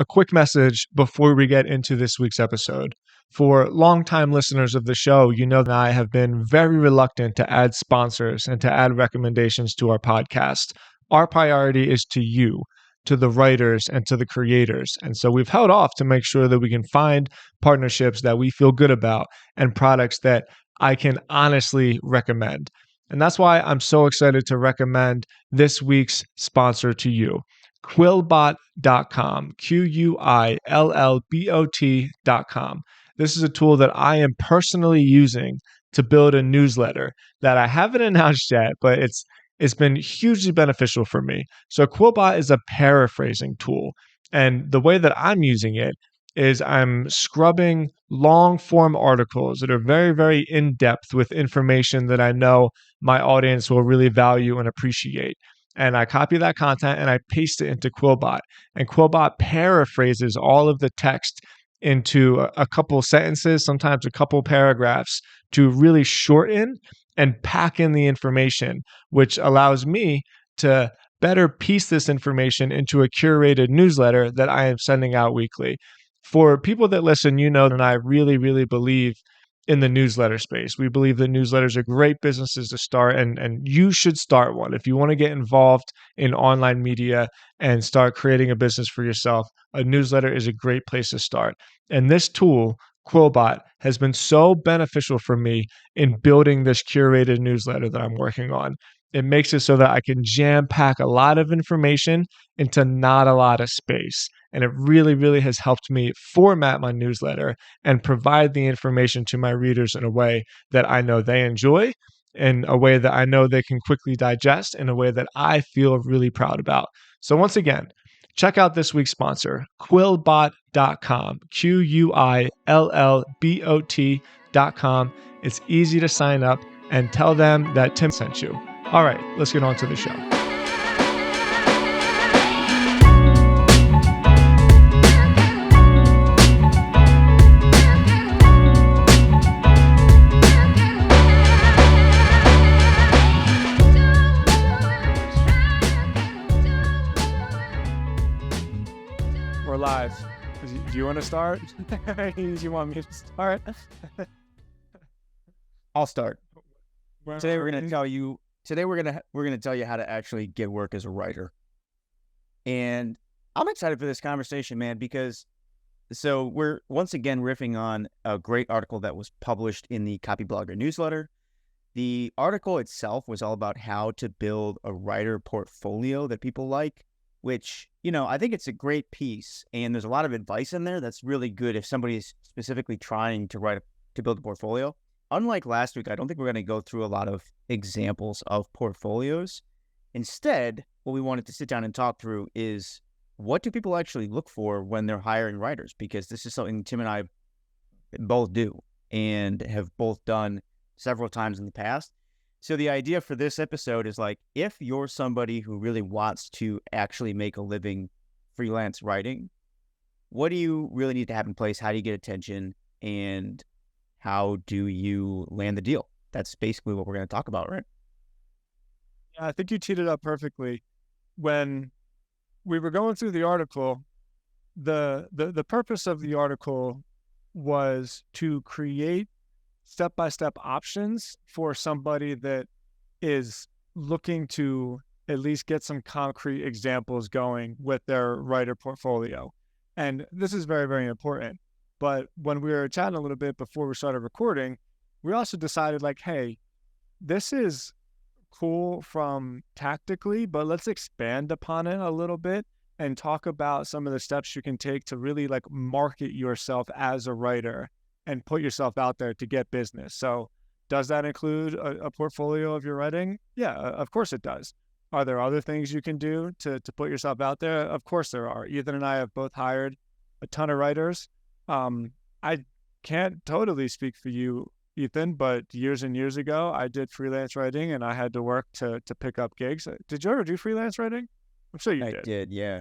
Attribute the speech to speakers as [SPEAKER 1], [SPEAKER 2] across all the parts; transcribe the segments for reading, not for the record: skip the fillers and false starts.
[SPEAKER 1] a quick message before we get into this week's episode. For longtime listeners of the show, you know that I have been very reluctant to add sponsors and to add recommendations to our podcast. Our priority is to you, to the writers, and to the creators. And so we've held off to make sure that we can find partnerships that we feel good about and products that I can honestly recommend. And that's why I'm so excited to recommend this week's sponsor to you, Quillbot.com, Quillbot.com. This is a tool that I am personally using to build a newsletter that I haven't announced yet, but it's been hugely beneficial for me. So Quillbot is a paraphrasing tool. And the way that I'm using it is I'm scrubbing long form articles that are very, very in-depth with information that I know my audience will really value and appreciate. And I copy that content and I paste it into Quillbot. And Quillbot paraphrases all of the text into a couple sentences, sometimes a couple paragraphs, to really shorten and pack in the information, which allows me to better piece this information into a curated newsletter that I am sending out weekly. For people that listen, you know that I really, really believe in the newsletter space. We believe that newsletters are great businesses to start, and you should start one. If you want to get involved in online media and start creating a business for yourself, a newsletter is a great place to start. And this tool, Quillbot, has been so beneficial for me in building this curated newsletter that I'm working on. It makes it so that I can jam pack a lot of information into not a lot of space. And it really, really has helped me format my newsletter and provide the information to my readers in a way that I know they enjoy, in a way that I know they can quickly digest, in a way that I feel really proud about. So once again, check out this week's sponsor, Quillbot.com, Quillbot.com. It's easy to sign up, and tell them that Tim sent you. All right, let's get on to the show. We're live. Do you want to start? Do you want me to start?
[SPEAKER 2] I'll start. Today we're gonna tell you how to actually get work as a writer. And I'm excited for this conversation, man, because so we're once again riffing on a great article that was published in the Copyblogger newsletter. The article itself was all about how to build a writer portfolio that people like, which, I think it's a great piece, and there's a lot of advice in there that's really good if somebody is specifically trying to build a portfolio. Unlike last week, I don't think we're going to go through a lot of examples of portfolios. Instead, what we wanted to sit down and talk through is, what do people actually look for when they're hiring writers? Because this is something Tim and I both do and have both done several times in the past. So the idea for this episode is if you're somebody who really wants to actually make a living freelance writing, what do you really need to have in place? How do you get attention? And how do you land the deal? That's basically what we're going to talk about, right?
[SPEAKER 1] Yeah, I think you teed it up perfectly. When we were going through the article, the purpose of the article was to create step-by-step options for somebody that is looking to at least get some concrete examples going with their writer portfolio. And this is very, very important. But when we were chatting a little bit before we started recording, we also decided hey, this is cool from tactically, but let's expand upon it a little bit and talk about some of the steps you can take to really market yourself as a writer and put yourself out there to get business. So does that include a portfolio of your writing? Yeah, of course it does. Are there other things you can do to put yourself out there? Of course there are. Ethan and I have both hired a ton of writers. I can't totally speak for you, Ethan, but years and years ago, I did freelance writing and I had to work to pick up gigs. Did you ever do freelance writing? I'm sure you did.
[SPEAKER 2] I did, yeah.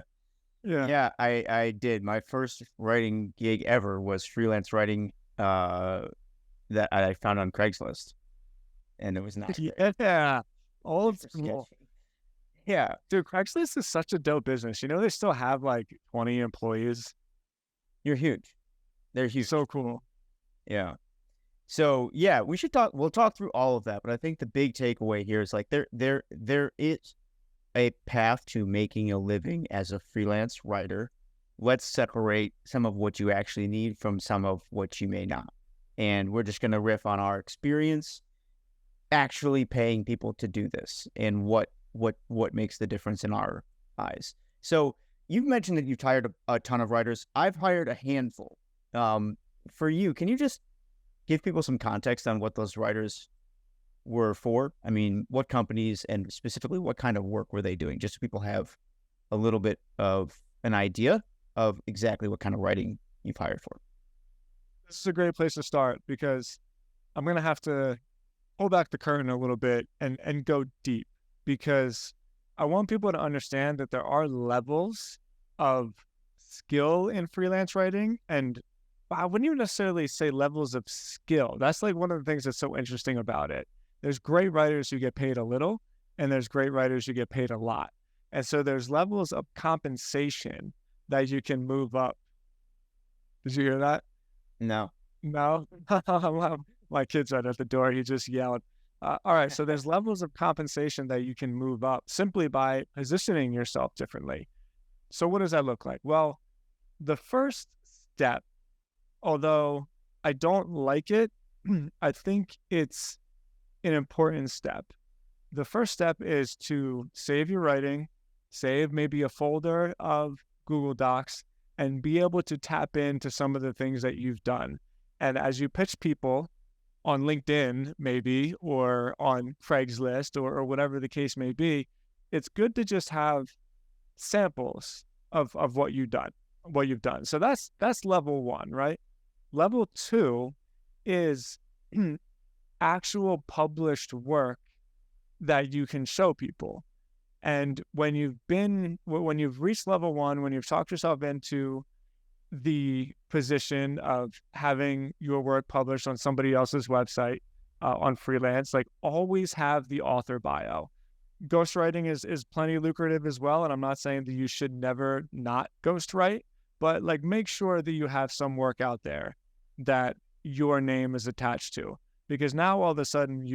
[SPEAKER 1] Yeah,
[SPEAKER 2] I did. My first writing gig ever was freelance writing that I found on Craigslist, and it was not great.
[SPEAKER 1] Yeah, old school.
[SPEAKER 2] Yeah,
[SPEAKER 1] Dude, Craigslist is such a dope business. You know, they still have like 20 employees.
[SPEAKER 2] you're huge. They're huge.
[SPEAKER 1] So cool.
[SPEAKER 2] Yeah. So yeah, we should talk. We'll talk through all of that, but I think the big takeaway here is like there is a path to making a living as a freelance writer. Let's separate some of what you actually need from some of what you may not. And we're just going to riff on our experience actually paying people to do this and what makes the difference in our eyes. So you've mentioned that you've hired a ton of writers. I've hired a handful. For you, can you just give people some context on what those writers were for? I mean, what companies and specifically what kind of work were they doing? Just so people have a little bit of an idea of exactly what kind of writing you've hired for.
[SPEAKER 1] This is a great place to start because I'm going to have to pull back the curtain a little bit and go deep because I want people to understand that there are levels of skill in freelance writing. And I wouldn't even necessarily say levels of skill. That's like one of the things that's so interesting about it. There's great writers who get paid a little, and there's great writers who get paid a lot. And so there's levels of compensation that you can move up. Did you hear that?
[SPEAKER 2] No.
[SPEAKER 1] No? My kid's right at the door. He just yelled. All right. So there's levels of compensation that you can move up simply by positioning yourself differently. So what does that look like? Well, the first step, although I don't like it, I think it's an important step. The first step is to save your writing, save maybe a folder of Google Docs, and be able to tap into some of the things that you've done. And as you pitch people on LinkedIn, maybe, or on Craigslist, or whatever the case may be, it's good to just have samples of what you've done. So that's level one, right? Level two is actual published work that you can show people. And when you've reached level one, when you've talked yourself into the position of having your work published on somebody else's website on freelance, like always have the author bio. Ghostwriting is plenty lucrative as well. And I'm not saying that you should never not ghostwrite, but like make sure that you have some work out there that your name is attached to, because now all of a sudden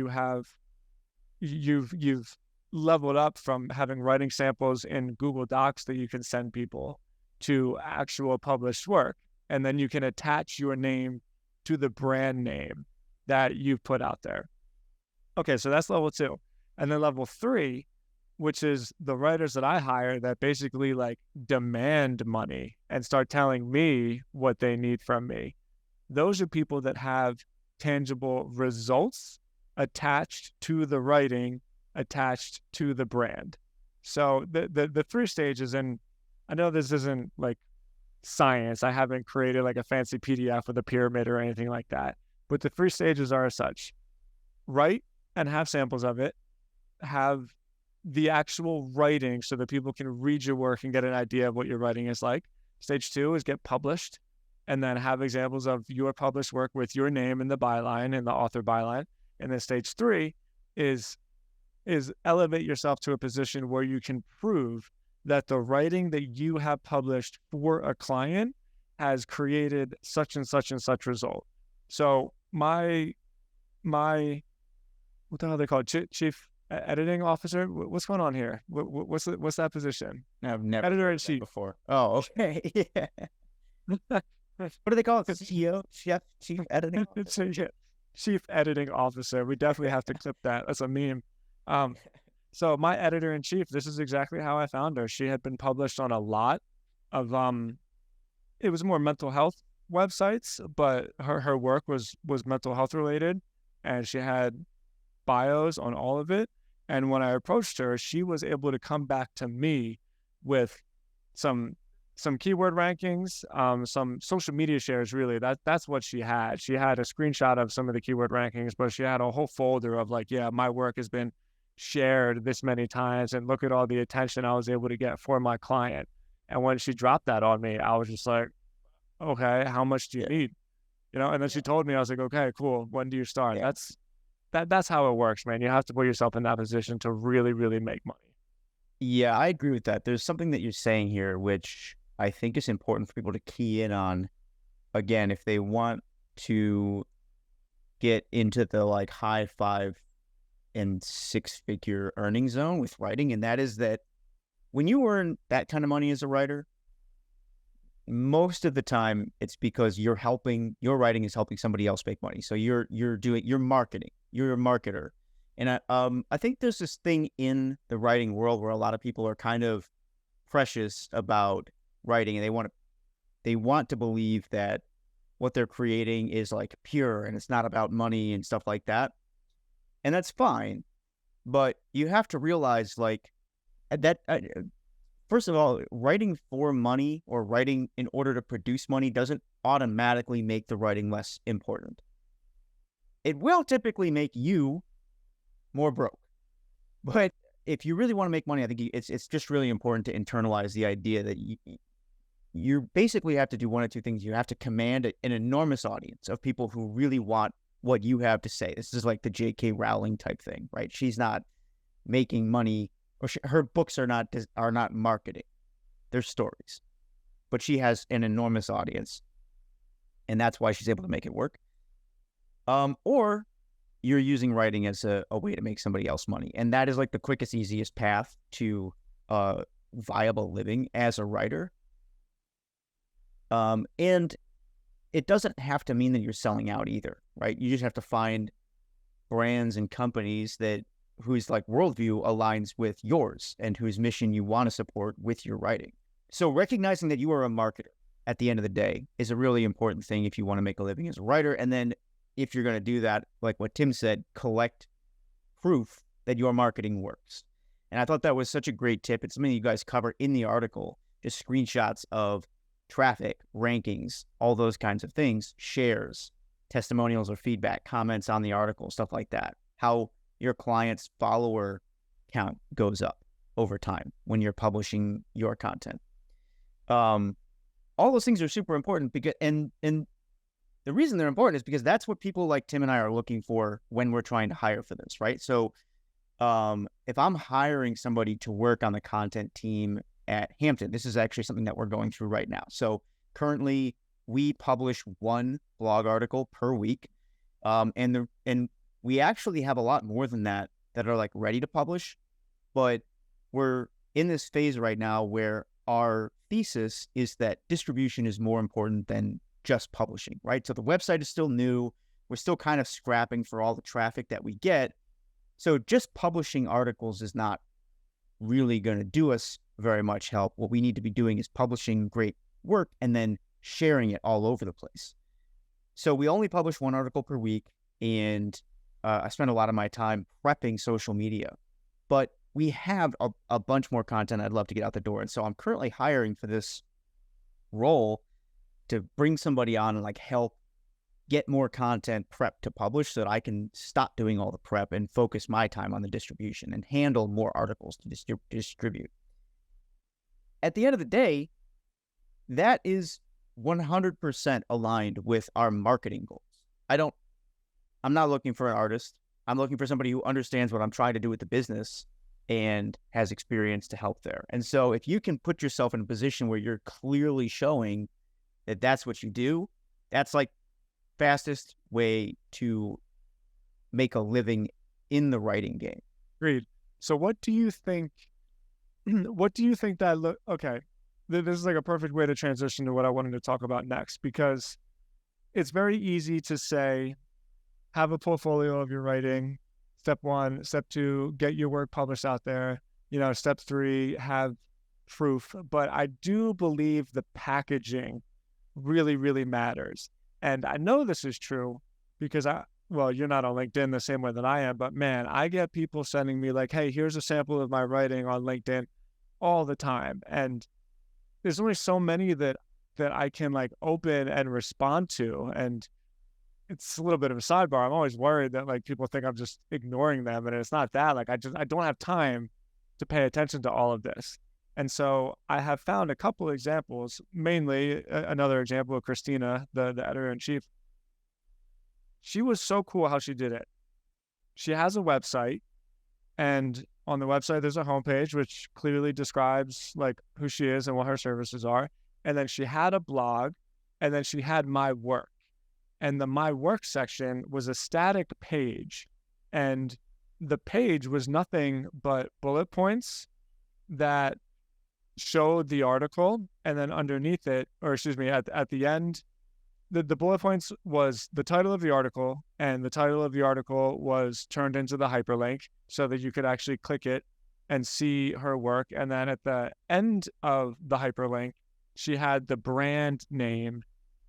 [SPEAKER 1] you've leveled up from having writing samples in Google Docs that you can send people to actual published work. And then you can attach your name to the brand name that you've put out there. Okay, so that's level two. And then level three, which is the writers that I hire that basically like demand money and start telling me what they need from me. Those are people that have tangible results attached to the writing, attached to the brand. So the three stages, and I know this isn't like science. I haven't created like a fancy PDF with a pyramid or anything like that. But the three stages are as such: write and have samples of it, have the actual writing so that people can read your work and get an idea of what your writing is like. Stage two is get published, and then have examples of your published work with your name in the byline and the author byline. And then stage three is elevate yourself to a position where you can prove that the writing that you have published for a client has created such and such and such result. So my what the hell are they called? Chief editing officer? What's going on here? What's that position?
[SPEAKER 2] I've never
[SPEAKER 1] Editor in chief
[SPEAKER 2] before. Oh, okay. Yeah. What do they call it? CEO, chief editing officer?
[SPEAKER 1] Yeah, chief editing officer. We definitely have to clip that as a meme. So my editor in chief, this is exactly how I found her. She had been published on a lot of it was more mental health websites, but her work was mental health related, and she had bios on all of it. And when I approached her, she was able to come back to me with some keyword rankings, some social media shares. Really, that's what she had. She had a screenshot of some of the keyword rankings, but she had a whole folder of like, yeah, my work has been shared this many times, and look at all the attention I was able to get for my client. And when she dropped that on me, I was just like, okay, how much do you need? You know, and then she told me, I was like, okay, cool. When do you start? That's how it works, man. You have to put yourself in that position to really, really make money.
[SPEAKER 2] Yeah, I agree with that. There's something that you're saying here, which I think is important for people to key in on. Again, if they want to get into the like high 5 and 6 figure earning zone with writing, and that is that when you earn that kind of money as a writer, most of the time it's because your writing is helping somebody else make money. So you're marketing, you're a marketer. And I think there's this thing in the writing world where a lot of people are kind of precious about writing, and they want to believe that what they're creating is like pure and it's not about money and stuff like that. And that's fine, but you have to realize like that first of all, writing for money or writing in order to produce money doesn't automatically make the writing less important. It will typically make you more broke. But if you really want to make money, I think it's just really important to internalize the idea that you basically have to do one of two things. You have to command an enormous audience of people who really want what you have to say. This is like the J.K. Rowling type thing, right? She's not making money, or her books are not marketing. They're stories. But she has an enormous audience, and that's why she's able to make it work. Or you're using writing as a way to make somebody else money. And that is like the quickest, easiest path to viable living as a writer. And it doesn't have to mean that you're selling out either, right? You just have to find brands and companies whose like worldview aligns with yours and whose mission you want to support with your writing. So recognizing that you are a marketer at the end of the day is a really important thing if you want to make a living as a writer. And then if you're going to do that, like what Tim said, collect proof that your marketing works. And I thought that was such a great tip. It's something you guys cover in the article, just screenshots of traffic, rankings, all those kinds of things, shares, testimonials or feedback, comments on the article, stuff like that. How your client's follower count goes up over time when you're publishing your content. All those things are super important because, and the reason they're important is because that's what people like Tim and I are looking for when we're trying to hire for this, right? So if I'm hiring somebody to work on the content team at Hampton, this is actually something that we're going through right now. So currently we publish one blog article per week. And we actually have a lot more than that are like ready to publish, but we're in this phase right now where our thesis is that distribution is more important than just publishing, right? So the website is still new. We're still kind of scrapping for all the traffic that we get. So just publishing articles is not really going to do us very much help. What we need to be doing is publishing great work and then sharing it all over the place. So we only publish one article per week, and I spend a lot of my time prepping social media, but we have a bunch more content I'd love to get out the door. And so I'm currently hiring for this role to bring somebody on and like help get more content prep to publish so that I can stop doing all the prep and focus my time on the distribution and handle more articles to distribute. At the end of the day, that is 100% aligned with our marketing goals. I'm not looking for an artist. I'm looking for somebody who understands what I'm trying to do with the business and has experience to help there. And so if you can put yourself in a position where you're clearly showing that that's what you do, that's like fastest way to make a living in the writing game.
[SPEAKER 1] Agreed. So what do you think that okay, this is like a perfect way to transition to what I wanted to talk about next, because it's very easy to say, have a portfolio of your writing. Step 1, step 2, get your work published out there. Step 3, have proof. But I do believe the packaging really, really matters. And I know this is true because you're not on LinkedIn the same way that I am, but man, I get people sending me like, hey, here's a sample of my writing on LinkedIn all the time. And there's only so many that I can like open and respond to. And it's a little bit of a sidebar. I'm always worried that like people think I'm just ignoring them, and it's not that. Like I don't have time to pay attention to all of this. And so I have found a couple of examples, mainly another example of Christina, the editor-in-chief. She was so cool how she did it. She has a website, and on the website, there's a homepage which clearly describes like who she is and what her services are. And then she had a blog, and then she had my work. And the my work section was a static page. And the page was nothing but bullet points that showed the article. And then underneath it, or excuse me, at the end, the bullet points was the title of the article, and the title of the article was turned into the hyperlink so that you could actually click it and see her work. And then at the end of the hyperlink, she had the brand name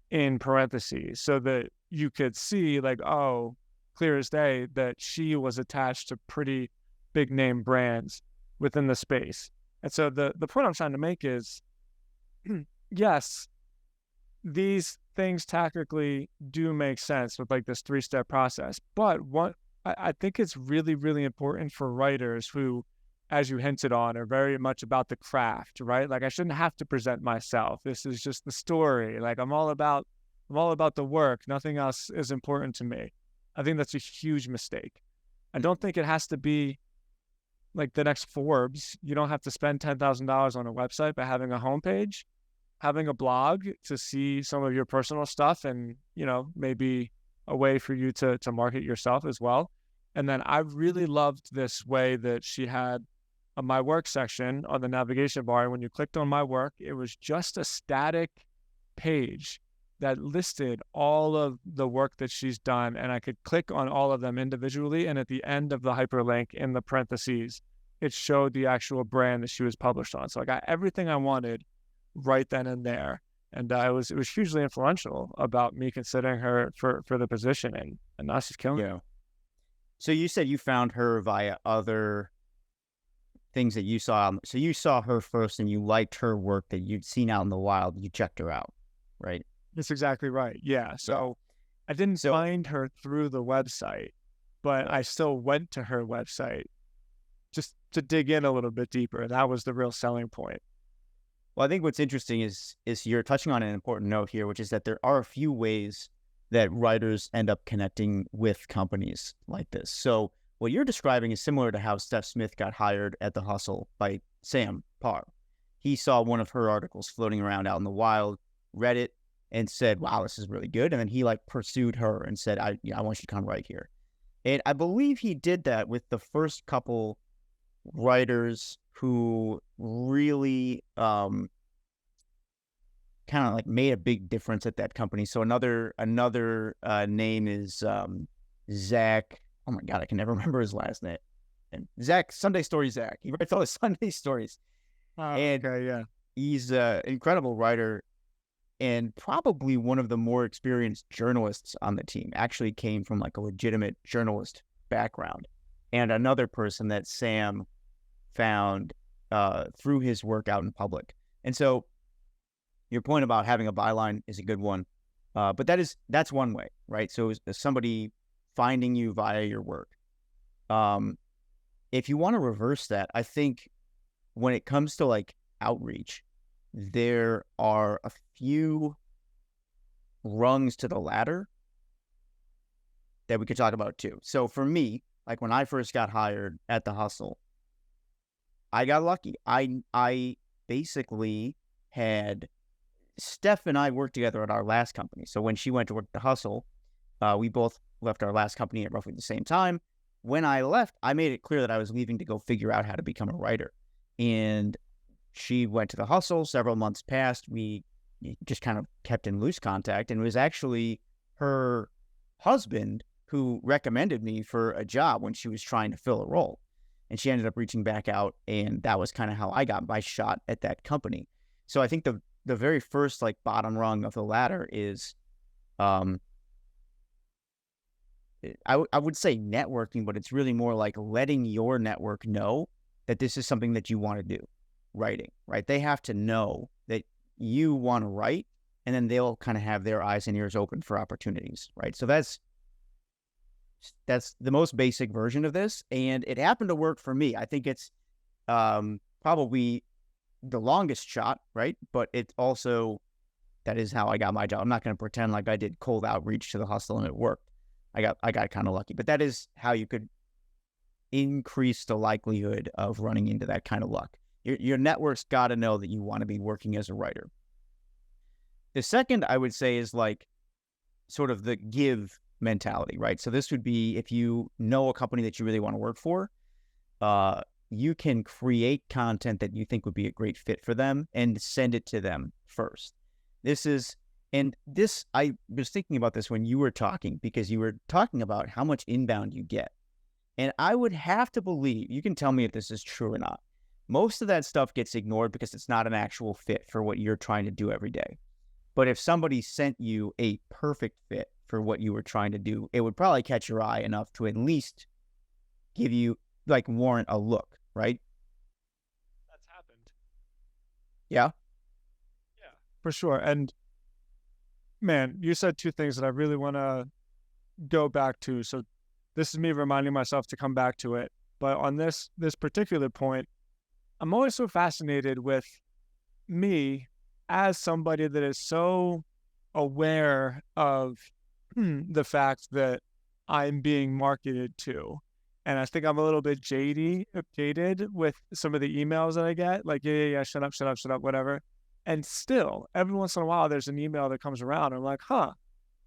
[SPEAKER 1] in parentheses so that you could see like, oh, clear as day that she was attached to pretty big name brands within the space. And so the point I'm trying to make is, yes, these things tactically do make sense with like this 3-step process. But what I think it's really, really important for writers who, as you hinted on, are very much about the craft, right? Like I shouldn't have to present myself. This is just the story. Like I'm all about the work. Nothing else is important to me. I think that's a huge mistake. I don't think it has to be like the next Forbes. You don't have to spend $10,000 on a website, but having a homepage, having a blog to see some of your personal stuff, and, you know, maybe a way for you to market yourself as well. And then I really loved this way that she had a my work section on the navigation bar. And when you clicked on my work, it was just a static page that listed all of the work that she's done. And I could click on all of them individually. And at the end of the hyperlink in the parentheses, it showed the actual brand that she was published on. So I got everything I wanted right then and there. And it was hugely influential about me considering her for the position. And now she's killing it.
[SPEAKER 2] So you said you found her via other things that you saw. So you saw her first and you liked her work that you'd seen out in the wild. You checked her out, right?
[SPEAKER 1] That's exactly right. Yeah. So I didn't find her through the website, but I still went to her website just to dig in a little bit deeper. That was the real selling point.
[SPEAKER 2] Well, I think what's interesting is you're touching on an important note here, which is that there are a few ways that writers end up connecting with companies like this. So what you're describing is similar to how Steph Smith got hired at The Hustle by Sam Parr. He saw one of her articles floating around out in the wild, read it, and said, wow, this is really good. And then he like pursued her and said, I want you to come right here. And I believe he did that with the first couple writers who really kind of like made a big difference at that company. So another name is Zach. Oh my God, I can never remember his last name. And Zach, Sunday Story Zach. He writes all his Sunday stories.
[SPEAKER 1] Okay, yeah.
[SPEAKER 2] He's an incredible writer and probably one of the more experienced journalists on the team. Actually came from like a legitimate journalist background. And another person that Sam found through his work out in public. And so your point about having a byline is a good one. But that's one way, right? So is somebody finding you via your work. If you want to reverse that, I think when it comes to like outreach, there are a few rungs to the ladder that we could talk about too. So for me, like when I first got hired at The Hustle, I got lucky. I basically had Steph and I worked together at our last company. So when she went to work at The Hustle, we both left our last company at roughly the same time. When I left, I made it clear that I was leaving to go figure out how to become a writer. And she went to The Hustle. Several months passed. We just kind of kept in loose contact. And it was actually her husband who recommended me for a job when she was trying to fill a role. And she ended up reaching back out. And that was kind of how I got my shot at that company. So I think the very first like bottom rung of the ladder is, I would say networking, but it's really more like letting your network know that this is something that you want to do, writing, right? They have to know that you want to write, and then they'll kind of have their eyes and ears open for opportunities, right? So that's the most basic version of this, and it happened to work for me. I think it's probably the longest shot, right? But it's also, that is how I got my job. I'm not going to pretend like I did cold outreach to The Hustle and it worked. I got kind of lucky, but that is how you could increase the likelihood of running into that kind of luck. Your network's got to know that you want to be working as a writer. The second, I would say, is like sort of the give mentality, right? So this would be if you know a company that you really want to work for, you can create content that you think would be a great fit for them and send it to them first. I was thinking about this when you were talking, because you were talking about how much inbound you get. And I would have to believe, you can tell me if this is true or not, most of that stuff gets ignored because it's not an actual fit for what you're trying to do every day. But if somebody sent you a perfect fit for what you were trying to do, it would probably catch your eye enough to at least give you, like, warrant a look, right?
[SPEAKER 1] That's happened.
[SPEAKER 2] Yeah.
[SPEAKER 1] Yeah, for sure. And man, you said two things that I really want to go back to. So this is me reminding myself to come back to it. But on this particular point, I'm always so fascinated with me as somebody that is so aware of the fact that I'm being marketed to. And I think I'm a little bit jaded with some of the emails that I get, like, yeah, shut up, whatever. And still, every once in a while, there's an email that comes around. I'm like,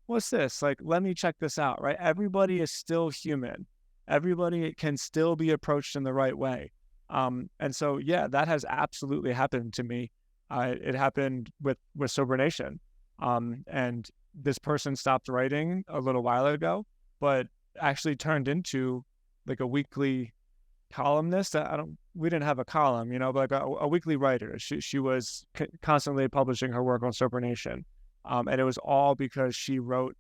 [SPEAKER 1] what's this? Like, let me check this out, right? Everybody is still human. Everybody can still be approached in the right way. And so, yeah, that has absolutely happened to me. It happened with Sober Nation. And this person stopped writing a little while ago, but actually turned into like a weekly columnist. We didn't have a column, but like a weekly writer. She was constantly publishing her work on Sober Nation. And it was all because she wrote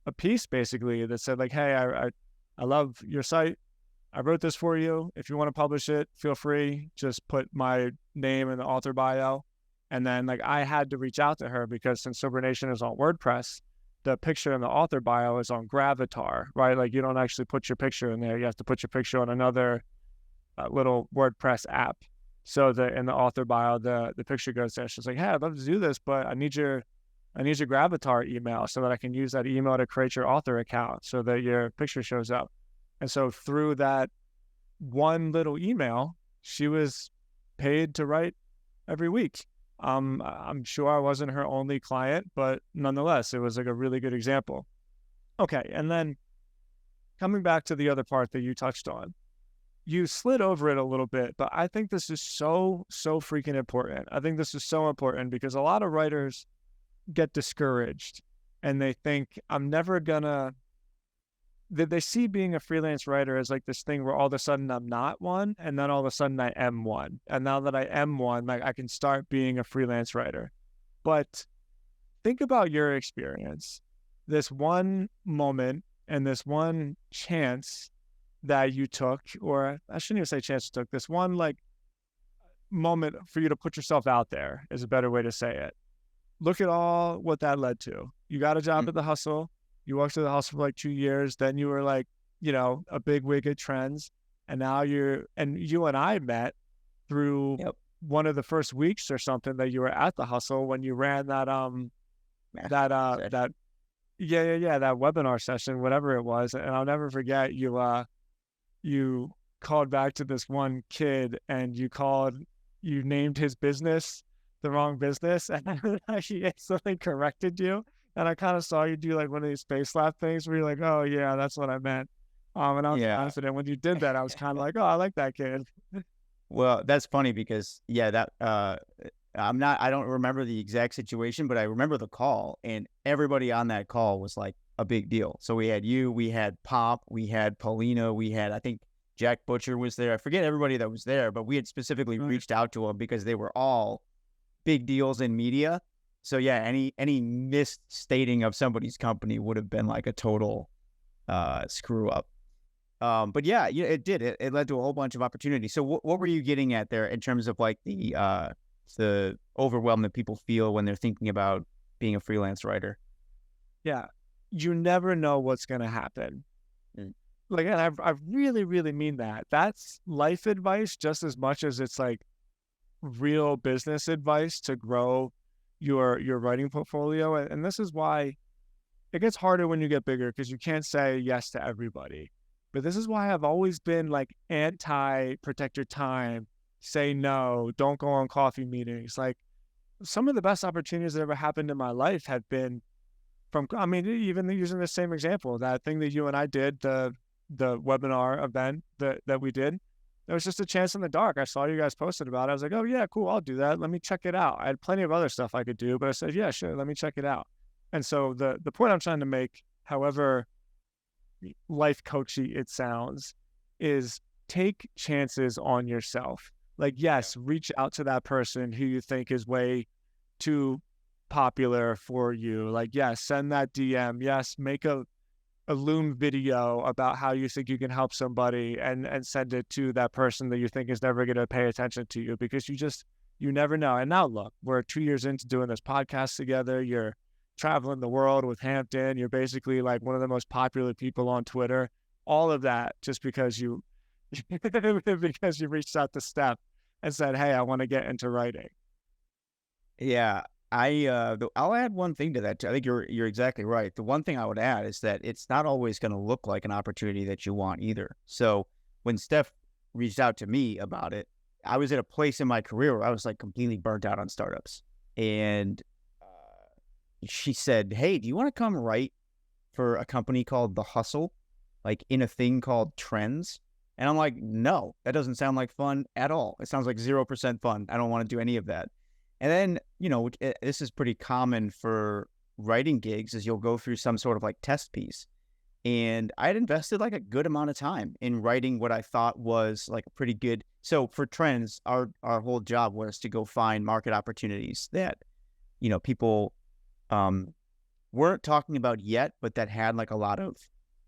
[SPEAKER 1] a piece basically that said like, hey, I love your site. I wrote this for you. If you want to publish it, feel free. Just put my name in the author bio. And then like I had to reach out to her because since Sober Nation is on WordPress, the picture in the author bio is on Gravatar, right? Like you don't actually put your picture in there. You have to put your picture on another little WordPress app. So in the author bio, the picture goes there. She's like, hey, I'd love to do this, but I need your Gravatar email so that I can use that email to create your author account so that your picture shows up. And so through that one little email, she was paid to write every week. I'm sure I wasn't her only client, but nonetheless, it was like a really good example. Okay, and then coming back to the other part that you touched on, you slid over it a little bit, but I think this is so freaking important. I think this is so important because a lot of writers get discouraged and they think I'm never gonna, they see being a freelance writer as like this thing where all of a sudden I'm not one, and then all of a sudden I am one. And now that I am one, like I can start being a freelance writer. But think about your experience, this one moment and this one chance that you took, or I shouldn't even say chance you took, this one like moment for you to put yourself out there is a better way to say it. Look at all what that led to. You got a job at the Hustle. You worked at the Hustle for like 2 years. Then you were like, a big wig at Trends. And now you and I met through one of the first weeks or something that you were at the Hustle when you ran that that webinar session, whatever it was. And I'll never forget you called back to this one kid and you named his business the wrong business, and he instantly corrected you. And I kind of saw you do like one of these face slap things where you're like, oh yeah, that's what I meant. And I was confident when you did that. I was kind of like, oh, I like that kid.
[SPEAKER 2] Well, that's funny because I don't remember the exact situation, but I remember the call, and everybody on that call was like a big deal. So we had you, we had Pop, we had Paulina, we had, I think Jack Butcher was there. I forget everybody that was there, but we had specifically reached out to them because they were all big deals in media. So yeah, any misstating of somebody's company would have been like a total screw up. But yeah, it did. It led to a whole bunch of opportunities. So what were you getting at there in terms of like the overwhelm that people feel when they're thinking about being a freelance writer?
[SPEAKER 1] Yeah, you never know what's going to happen. Like, and I really, really mean that. That's life advice just as much as it's like real business advice to grow your writing portfolio. And this is why it gets harder when you get bigger, because you can't say yes to everybody. But this is why I've always been like anti protect your time, say no, don't go on coffee meetings. Like some of the best opportunities that ever happened in my life have been from, I mean, even using the same example, that thing that you and I did, the webinar event that we did, it was just a chance in the dark. I saw you guys posted about it. I was like, oh yeah, cool, I'll do that. Let me check it out. I had plenty of other stuff I could do, but I said, yeah, sure, let me check it out. And so the point I'm trying to make, however life coachy it sounds, is take chances on yourself. Like, yes, reach out to that person who you think is way too popular for you. Like, yes, send that DM. Yes, make a Loom video about how you think you can help somebody and send it to that person that you think is never going to pay attention to you, because you never know. And now look, we're 2 years into doing this podcast together. You're traveling the world with Hampton. You're basically like one of the most popular people on Twitter. All of that just because you because you reached out to Steph and said, hey, I want to get into writing.
[SPEAKER 2] Yeah, I'll add one thing to that too. I think you're exactly right. The one thing I would add is that it's not always going to look like an opportunity that you want either. So when Steph reached out to me about it, I was at a place in my career where I was like completely burnt out on startups, and she said, "Hey, do you want to come write for a company called The Hustle, like in a thing called Trends?" And I'm like, "No, that doesn't sound like fun at all. It sounds like 0% fun. I don't want to do any of that." And then, this is pretty common for writing gigs, is you'll go through some sort of like test piece. And I had invested like a good amount of time in writing what I thought was like a pretty good. So for Trends, our whole job was to go find market opportunities that, people weren't talking about yet, but that had like a lot of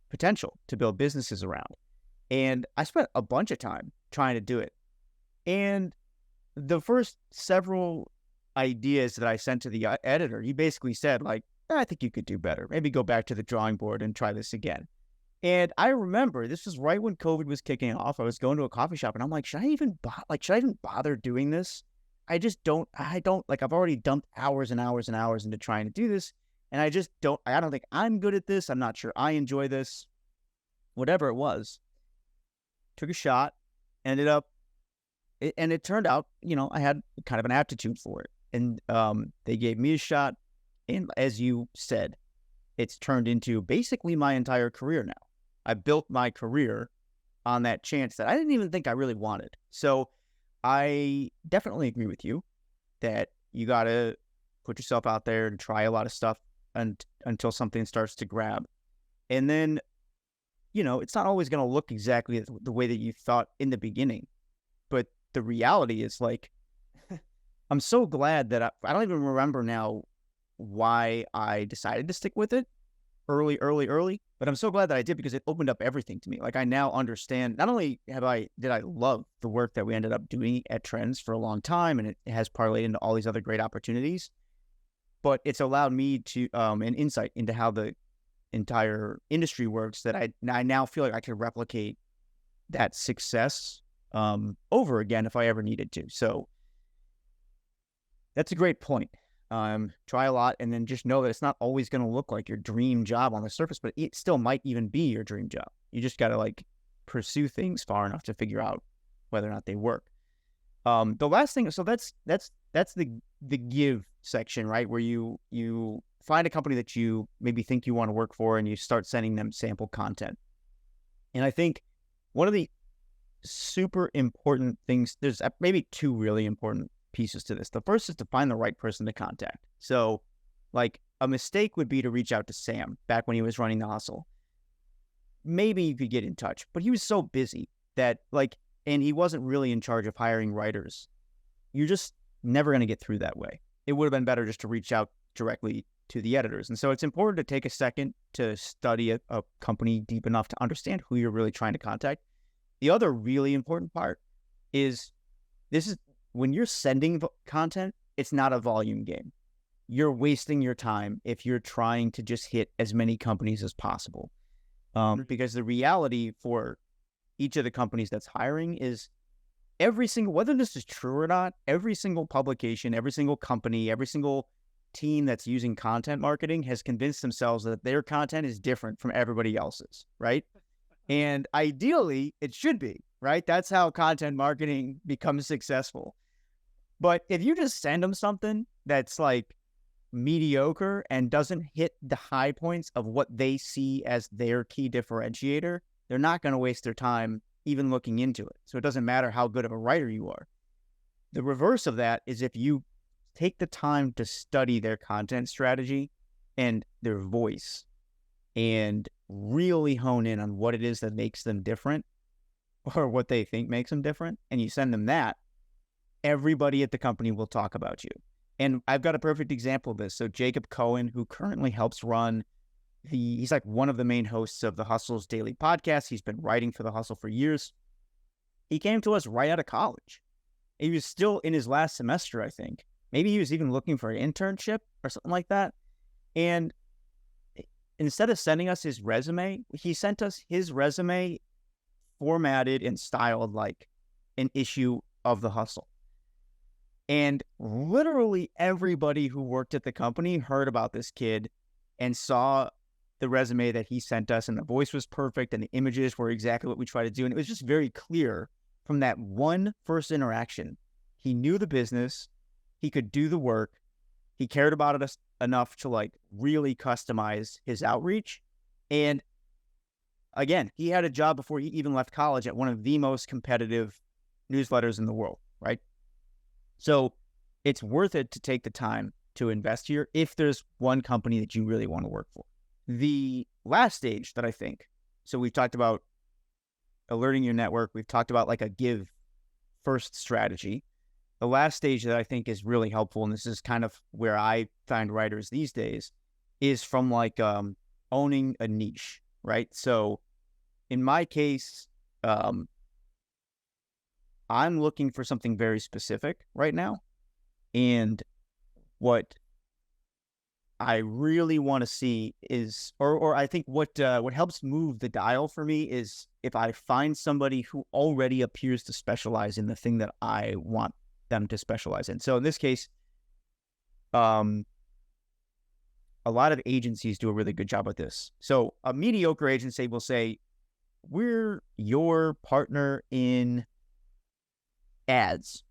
[SPEAKER 2] potential to build businesses around. And I spent a bunch of time trying to do it. And the first several ideas that I sent to the editor, he basically said like, I think you could do better. Maybe go back to the drawing board and try this again. And I remember this was right when COVID was kicking off. I was going to a coffee shop and I'm like, should I even bother doing this? I don't like, I've already dumped hours and hours and hours into trying to do this. And I don't think I'm good at this. I'm not sure I enjoy this. Whatever it was, took a shot, ended up, and it turned out, I had kind of an aptitude for it. And they gave me a shot. And as you said, it's turned into basically my entire career now. I built my career on that chance that I didn't even think I really wanted. So I definitely agree with you that you got to put yourself out there and try a lot of stuff until something starts to grab. And then, it's not always going to look exactly the way that you thought in the beginning. But the reality is like, I'm so glad that I don't even remember now why I decided to stick with it early, but I'm so glad that I did, because it opened up everything to me. Like, I now understand, not only did I love the work that we ended up doing at Trends for a long time, and it has parlayed into all these other great opportunities, but it's allowed me to an insight into how the entire industry works, that I now feel like I can replicate that success over again if I ever needed to. So that's a great point. Try a lot, and then just know that it's not always going to look like your dream job on the surface, but it still might even be your dream job. You just got to like pursue things far enough to figure out whether or not they work. The last thing, so that's the give section, right? Where you find a company that you maybe think you want to work for, and you start sending them sample content. And I think one of the super important things, there's maybe two really important pieces to this. The first is to find the right person to contact. So like a mistake would be to reach out to Sam back when he was running The Hustle. Maybe you could get in touch, but he was so busy that and he wasn't really in charge of hiring writers. You're just never going to get through that way. It would have been better just to reach out directly to the editors. And so it's important to take a second to study a company deep enough to understand who you're really trying to contact. The other really important part is when you're sending content, it's not a volume game. You're wasting your time if you're trying to just hit as many companies as possible. Because the reality for each of the companies that's hiring is every single, whether this is true or not, every single publication, every single company, every single team that's using content marketing has convinced themselves that their content is different from everybody else's, right? And ideally, it should be, right? That's how content marketing becomes successful. But if you just send them something that's like mediocre and doesn't hit the high points of what they see as their key differentiator, they're not going to waste their time even looking into it. So it doesn't matter how good of a writer you are. The reverse of that is if you take the time to study their content strategy and their voice and really hone in on what it is that makes them different or what they think makes them different, and you send them that, everybody at the company will talk about you. And I've got a perfect example of this. So Jacob Cohen, who currently helps run he's like one of the main hosts of the Hustle's daily podcast. He's been writing for the Hustle for years. He came to us right out of college. He was still in his last semester, I think. Maybe he was even looking for an internship or something like that. And instead of sending us his resume, he sent us his resume formatted and styled like an issue of the Hustle. And literally everybody who worked at the company heard about this kid and saw the resume that he sent us, and the voice was perfect and the images were exactly what we try to do. And it was just very clear from that one first interaction. He knew the business, he could do the work, he cared about it enough to like really customize his outreach. And again, he had a job before he even left college at one of the most competitive newsletters in the world, right? So it's worth it to take the time to invest here if there's one company that you really want to work for. The last stage that I think, so we've talked about alerting your network, we've talked about like a give first strategy. The last stage that I think is really helpful, and this is kind of where I find writers these days, is from like owning a niche, right? So in my case, I'm looking for something very specific right now. And what I really want to see is, or I think what helps move the dial for me is if I find somebody who already appears to specialize in the thing that I want them to specialize in. So in this case, a lot of agencies do a really good job with this. So a mediocre agency will say, we're your partner in ads.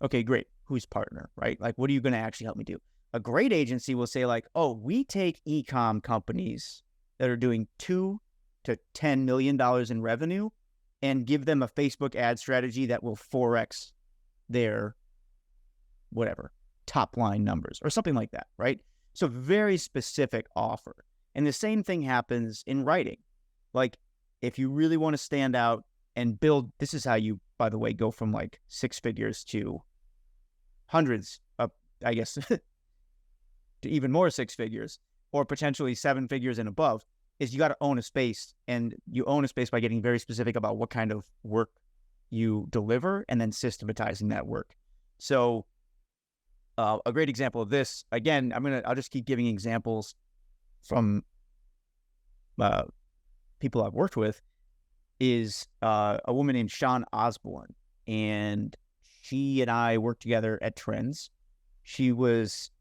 [SPEAKER 2] Okay, great. Who's partner, right? Like, what are you going to actually help me do? A great agency will say like, oh, we take e-com companies that are doing $2 to $10 million in revenue and give them a Facebook ad strategy that will 4x their whatever top line numbers or something like that, right? So very specific offer. And the same thing happens in writing. Like if you really want to stand out and build, this is how you, by the way, go from like 6 figures to hundreds of, I guess, to even more 6 figures or potentially 7 figures and above, is you got to own a space, and you own a space by getting very specific about what kind of work you deliver and then systematizing that work. So a great example of this, again, I'll just keep giving examples from people I've worked with, is a woman named Sean Osborne, and she and I worked together at Trends. She was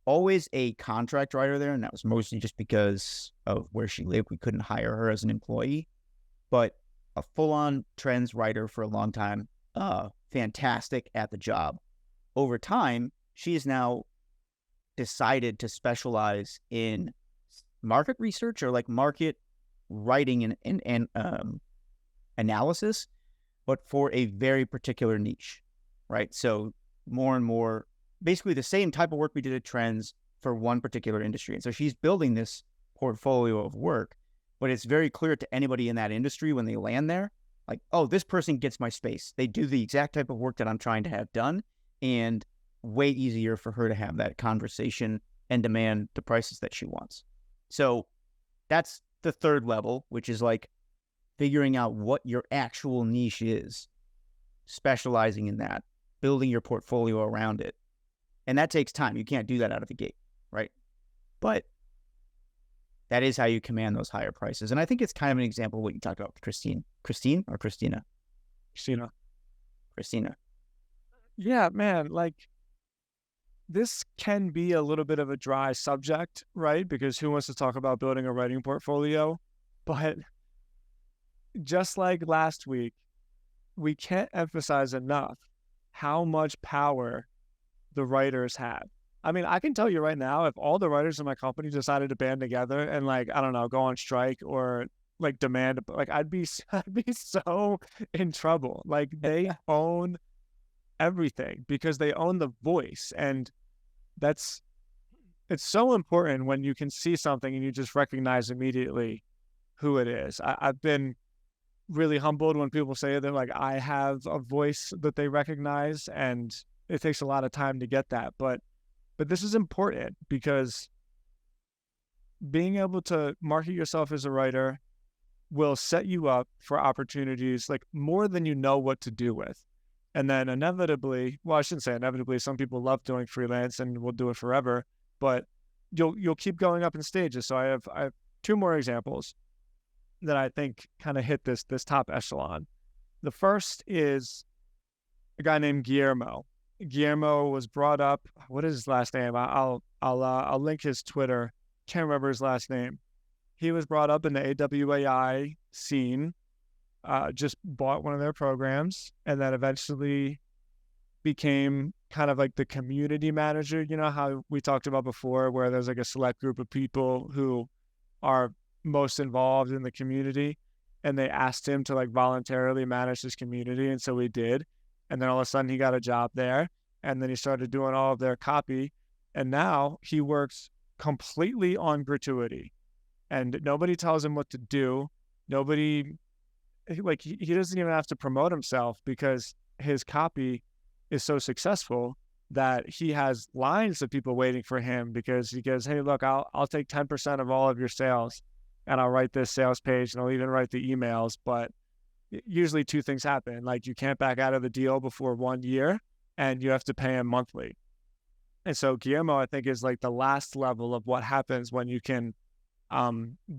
[SPEAKER 2] always a contract writer there, and that was mostly just because of where she lived. We couldn't hire her as an employee, but a full-on Trends writer for a long time, fantastic at the job. Over time, she has now decided to specialize in market research or like market writing and analysis, but for a very particular niche, right? So more and more, basically the same type of work we did at Trends for one particular industry. And so she's building this portfolio of work, but it's very clear to anybody in that industry when they land there, like, oh, this person gets my space. They do the exact type of work that I'm trying to have done, and way easier for her to have that conversation and demand the prices that she wants. So that's the third level, which is like figuring out what your actual niche is, specializing in that, building your portfolio around it. And that takes time. You can't do that out of the gate, right? But that is how you command those higher prices. And I think it's kind of an example of what you talked about with Christine. Christine or Christina?
[SPEAKER 1] Christina.
[SPEAKER 2] Christina.
[SPEAKER 1] Yeah, man. Like, this can be a little bit of a dry subject, right? Because who wants to talk about building a writing portfolio? But just like last week, we can't emphasize enough how much power the writers have. I mean, I can tell you right now, if all the writers in my company decided to band together and like, I don't know, go on strike or like demand, like I'd be so in trouble. Like they own everything because they own the voice. And that's, it's so important when you can see something and you just recognize immediately who it is. I've been really humbled when people say that like I have a voice that they recognize, and it takes a lot of time to get that. But this is important because being able to market yourself as a writer will set you up for opportunities like more than you know what to do with. And then inevitably, well, I shouldn't say inevitably, some people love doing freelance and will do it forever, but you'll keep going up in stages. So I have two more examples that I think kind of hit this top echelon. The first is a guy named Guillermo. Guillermo was brought up. What is his last name? I'll link his Twitter. Can't remember his last name. He was brought up in the AWAI scene. Just bought one of their programs, and then eventually became kind of like the community manager. You know how we talked about before, where there's like a select group of people who are most involved in the community, and they asked him to like voluntarily manage this community, and so he did. And then all of a sudden he got a job there, and then he started doing all of their copy, and now he works completely on gratuity, and nobody tells him what to do. Nobody, like, he doesn't even have to promote himself because his copy is so successful that he has lines of people waiting for him, because he goes, hey, look, I'll take 10% of all of your sales, and I'll write this sales page, and I'll even write the emails. But usually two things happen. Like, you can't back out of the deal before 1 year, and you have to pay him monthly. And so Guillermo, I think, is like the last level of what happens when you can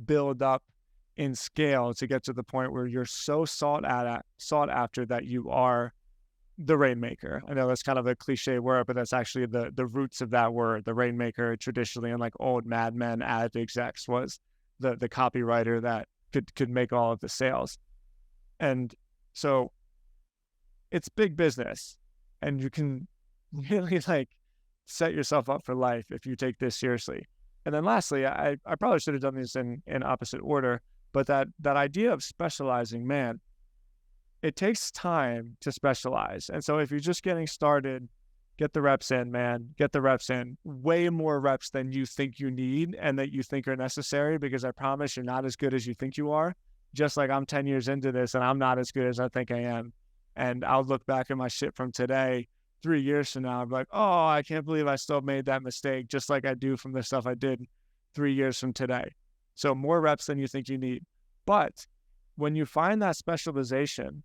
[SPEAKER 1] build up in scale to get to the point where you're so sought after that you are the rainmaker. I know that's kind of a cliche word, but that's actually the roots of that word. The rainmaker traditionally in like old Mad Men ad execs was the copywriter that could make all of the sales. And so it's big business, and you can really like set yourself up for life if you take this seriously. And then lastly, I probably should have done this in opposite order, but that idea of specializing, man, it takes time to specialize. And so if you're just getting started, get the reps in, man. Get the reps in. Way more reps than you think you need and that you think are necessary, because I promise you're not as good as you think you are. Just like I'm 10 years into this and I'm not as good as I think I am. And I'll look back at my shit from today, 3 years from now, I'm like, oh, I can't believe I still made that mistake, just like I do from the stuff I did 3 years from today. So more reps than you think you need. But when you find that specialization,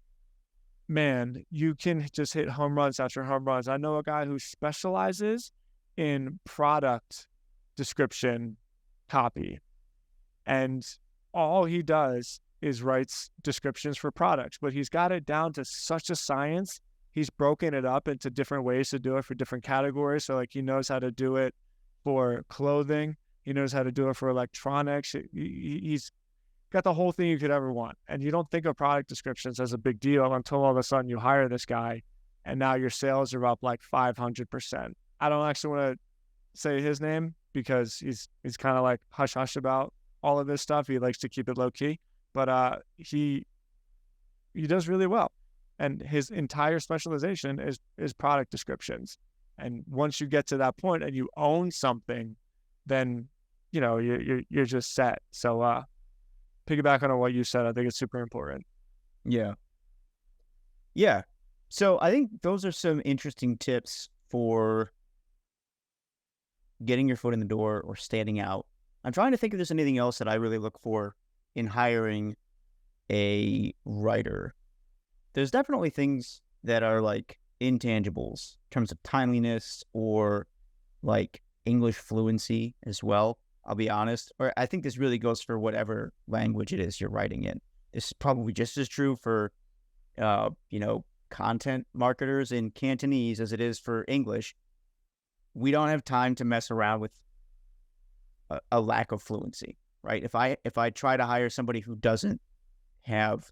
[SPEAKER 1] man, you can just hit home runs after home runs. I know a guy who specializes in product description copy, and all he does is writes descriptions for products, but he's got it down to such a science. He's broken it up into different ways to do it for different categories. So like, he knows how to do it for clothing. He knows how to do it for electronics. He's got the whole thing you could ever want. And you don't think of product descriptions as a big deal until all of a sudden you hire this guy, and now your sales are up like 500%. I don't actually want to say his name because he's kind of like hush hush about all of this stuff. He likes to keep it low key, but he does really well. And his entire specialization is product descriptions. And once you get to that point and you own something, then you know you're just set. So piggyback on what you said, I think it's super important.
[SPEAKER 2] Yeah. So I think those are some interesting tips for getting your foot in the door or standing out. I'm trying to think if there's anything else that I really look for in hiring a writer. There's definitely things that are like intangibles in terms of timeliness or like English fluency as well. I'll be honest. Or I think this really goes for whatever language it is you're writing in. This is probably just as true for, content marketers in Cantonese as it is for English. we don't have time to mess around with a lack of fluency, right? If I try to hire somebody who doesn't have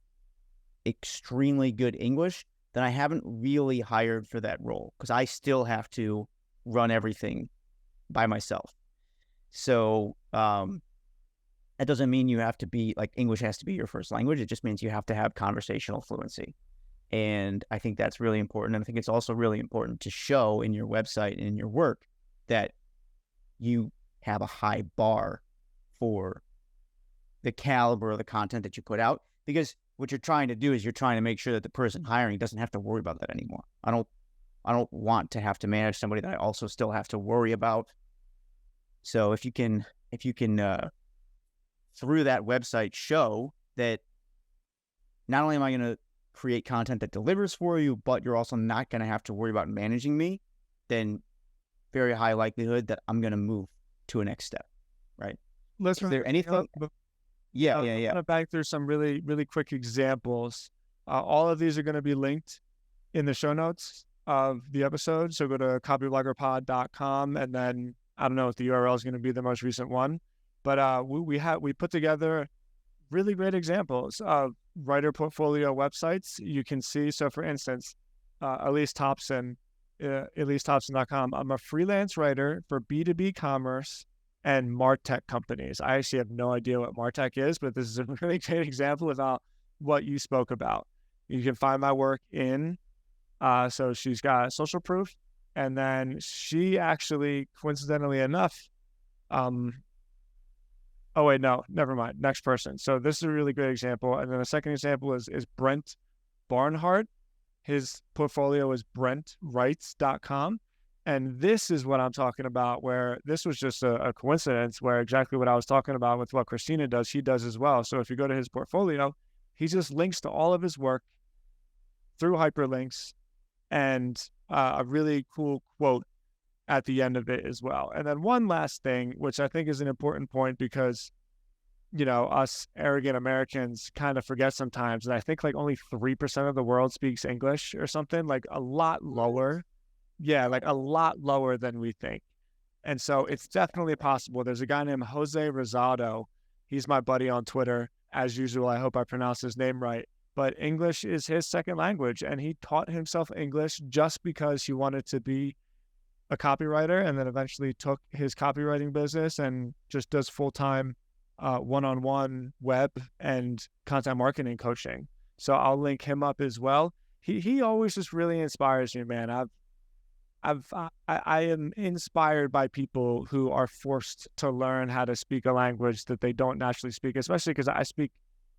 [SPEAKER 2] extremely good English, then I haven't really hired for that role, because I still have to run everything by myself. So that doesn't mean you have to be like English has to be your first language. It just means you have to have conversational fluency. And I think that's really important. And I think it's also really important to show in your website and in your work that you have a high bar for the caliber of the content that you put out, because what you're trying to do is you're trying to make sure that the person hiring doesn't have to worry about that anymore. I don't want to have to manage somebody that I also still have to worry about. So if you can through that website show that not only am I going to create content that delivers for you, but you're also not going to have to worry about managing me, then very high likelihood that I'm going to move to a next step, right?
[SPEAKER 1] Is there anything?
[SPEAKER 2] Yeah.
[SPEAKER 1] I'm going to back through some really, really quick examples. All of these are going to be linked in the show notes of the episode. So go to copybloggerpod.com, and then I don't know if the URL is going to be the most recent one, but we put together really great examples of writer portfolio websites. You can see, so for instance, Elise Thompson, EliseThompson.com. I'm a freelance writer for B2B commerce and MarTech companies. I actually have no idea what MarTech is, but this is a really great example about what you spoke about. You can find my work in, so she's got social proof, and then she actually, coincidentally enough, oh wait, no, never mind. Next person. So this is a really great example. And then the second example is Brent Barnhart. His portfolio is brentwrites.com. And this is what I'm talking about, where this was just a coincidence, where exactly what I was talking about with what Christina does, she does as well. So if you go to his portfolio, he just links to all of his work through hyperlinks and a really cool quote at the end of it as well. And then one last thing, which I think is an important point, because, you know, us arrogant Americans kind of forget sometimes. And I think like only 3% of the world speaks English or something, like a lot lower. Yeah, like a lot lower than we think. And so it's definitely possible. There's a guy named Jose Rosado. He's my buddy on Twitter. As usual, I hope I pronounced his name right. But English is his second language. And he taught himself English just because he wanted to be a copywriter, and then eventually took his copywriting business and just does full-time one-on-one web and content marketing coaching. So I'll link him up as well. He always just really inspires me, man. I am inspired by people who are forced to learn how to speak a language that they don't naturally speak, especially because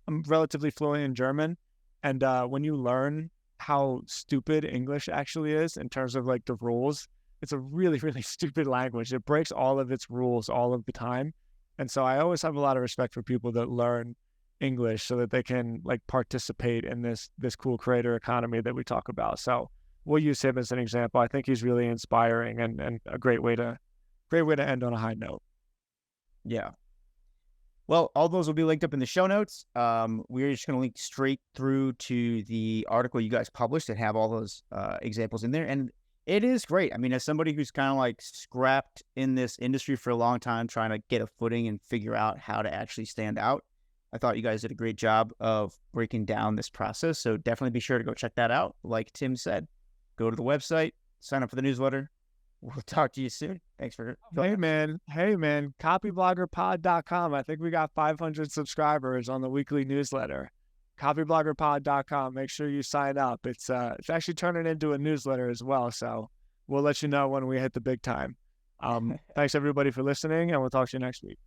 [SPEAKER 1] I'm relatively fluent in German. And when you learn how stupid English actually is in terms of like the rules, it's a really, really stupid language. It breaks all of its rules all of the time. And so I always have a lot of respect for people that learn English so that they can like participate in this cool creator economy that we talk about. So we'll use him as an example. I think he's really inspiring and a great way to end on a high note.
[SPEAKER 2] Yeah. Well, all those will be linked up in the show notes. We're just going to link straight through to the article you guys published and have all those examples in there. And it is great. I mean, as somebody who's kind of like scrapped in this industry for a long time, trying to get a footing and figure out how to actually stand out, I thought you guys did a great job of breaking down this process. So definitely be sure to go check that out. Like Tim said, go to the website, sign up for the newsletter. We'll talk to you soon. Thanks for
[SPEAKER 1] Hey man, copybloggerpod.com. I think we got 500 subscribers on the weekly newsletter. Copybloggerpod.com. Make sure you sign up. It's actually turning into a newsletter as well. So we'll let you know when we hit the big time. Thanks everybody for listening, and we'll talk to you next week.